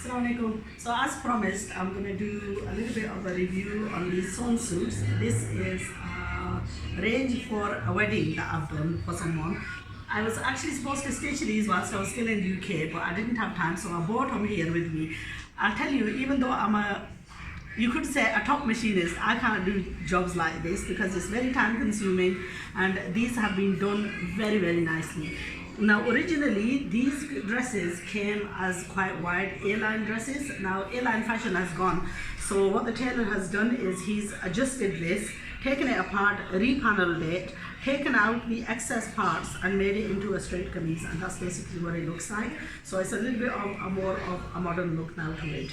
Assalamualaikum. So as promised, I'm going to do a little bit of a review on these sewn suits. This is a range for a wedding that I've done for someone. I was actually supposed to stitch these whilst I was still in the UK, but I didn't have time, so I brought them here with me. I'll tell you, even though you could say a top machinist, I can't do jobs like this because it's very time consuming, and these have been done very, very nicely. Now originally these dresses came as quite wide A-line dresses. Now A-line fashion has gone, so what the tailor has done is he's adjusted this, taken it apart, repaneled it, taken out the excess parts and made it into a straight kameez, and that's basically what it looks like. So it's a little bit of a more of a modern look now to it.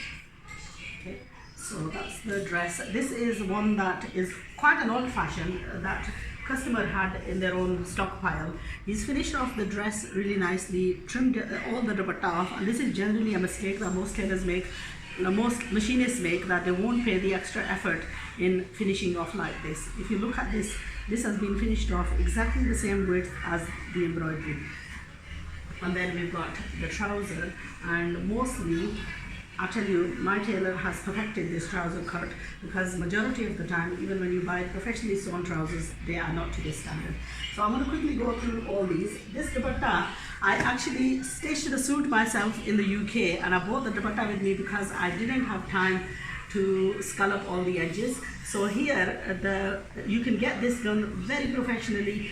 Okay, so that's the dress. This is one that is quite an old fashion that customer had in their own stockpile. He's finished off the dress really nicely, trimmed all the dupatta off, and this is generally a mistake that most tailors make, most machinists make, that they won't pay the extra effort in finishing off like this. If you look at this, this has been finished off exactly the same width as the embroidery. And then we've got the trouser, and mostly I tell you, my tailor has perfected this trouser cut, because majority of the time, even when you buy professionally sewn trousers, they are not to this standard. So I'm going to quickly go through all these. This dupatta, I actually stitched the suit myself in the UK, and I brought the dupatta with me because I didn't have time to scallop all the edges. So here, you can get this done very professionally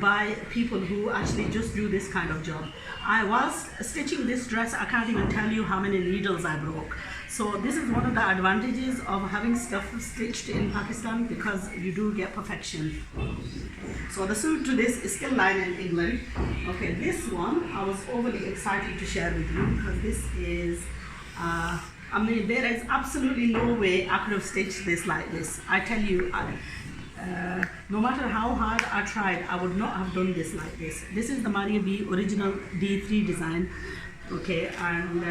by people who actually just do this kind of job. I was stitching this dress, I can't even tell you how many needles I broke. So this is one of the advantages of having stuff stitched in Pakistan, because you do get perfection. So the suit to this is still lying in England. Okay, this one I was overly excited to share with you, because this is I mean, there is absolutely no way I could have stitched this like this. I tell you, no matter how hard I tried, I would not have done this like this. This is the Maria B original D3 design. Okay, and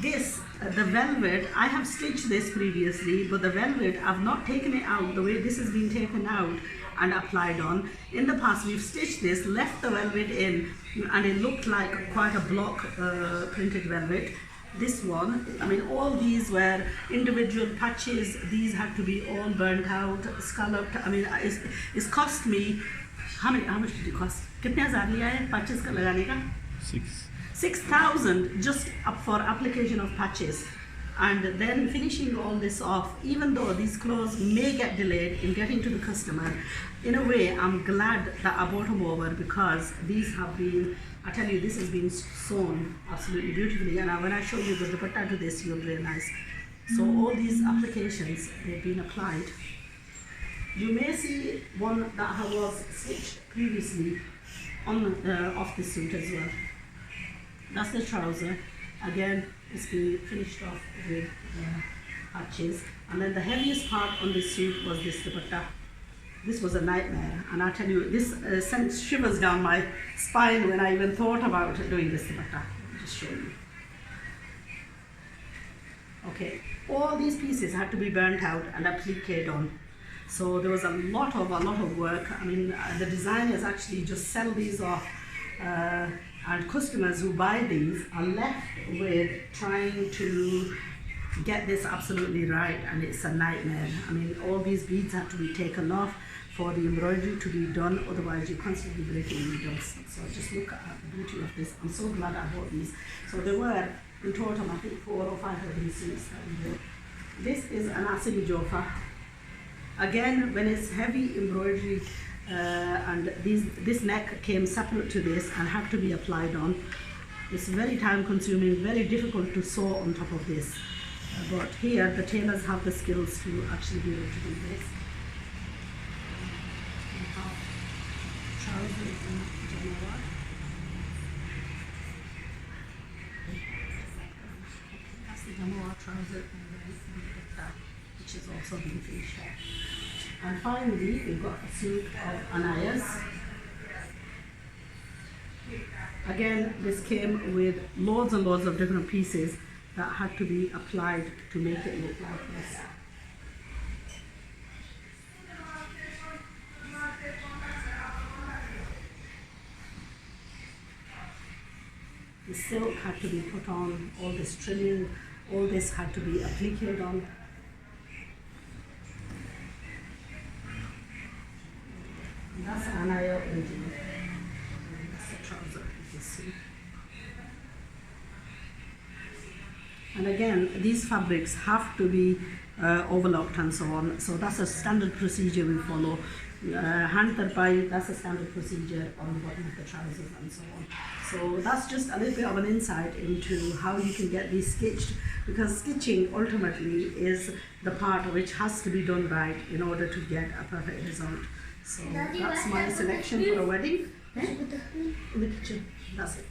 the velvet, I have stitched this previously, but the velvet, I've not taken it out the way this has been taken out and applied on. In the past, we've stitched this, left the velvet in, and it looked like quite a block printed velvet. This one, I mean, all these were individual patches. These had to be all burnt out, scalloped. I mean, it's cost me, how much did it cost? कितने हजार लिया है patches का लगाने का? 6,000 just up for application of patches. And then finishing all this off, even though these clothes may get delayed in getting to the customer, in a way, I'm glad that I brought them over, because these have been, I tell you, this has been sewn absolutely beautifully. And when I show you the dupatta to this, you'll realize. So all these applications, they've been applied. You may see one that was stitched previously on off the suit as well. That's the trouser. Again, it's been finished off with patches. And then the heaviest part on this suit was this dupatta. This was a nightmare, and I tell you, this sent shivers down my spine when I even thought about doing this dupatta. I'll just show you. Okay, all these pieces had to be burnt out and appliqued on. So there was a lot of work. I mean, the designers actually just sell these off, and customers who buy these are left with trying to get this absolutely right, and it's a nightmare. I mean, all these beads have to be taken off for the embroidery to be done, otherwise you're constantly breaking needles. So just look at the beauty of this. I'm so glad I bought these. So there were in total, I think, 4 or 5 of these suits that we bought. This is an Asili Jofa. Again, when it's heavy embroidery, and this neck came separate to this and had to be applied on. It's very time consuming, very difficult to sew on top of this. But here the tailors have the skills to actually be able to do this. Trousers in January. That's the January trouser, which is also being finished off. And finally, we've got a suit of Anaya's. Again, this came with loads and loads of different pieces that had to be applied to make it look like this. The silk had to be put on, all this trimming, all this had to be appliqued on. And that's Anaya Udi. That's the trouser, you can see. And again, these fabrics have to be overlocked and so on. So that's a standard procedure we follow. Hand tarpai, that's a standard procedure on the bottom of the trousers and so on. So that's just a little bit of an insight into how you can get these stitched, because stitching ultimately is the part which has to be done right in order to get a perfect result. So that's my selection for a wedding. That's it.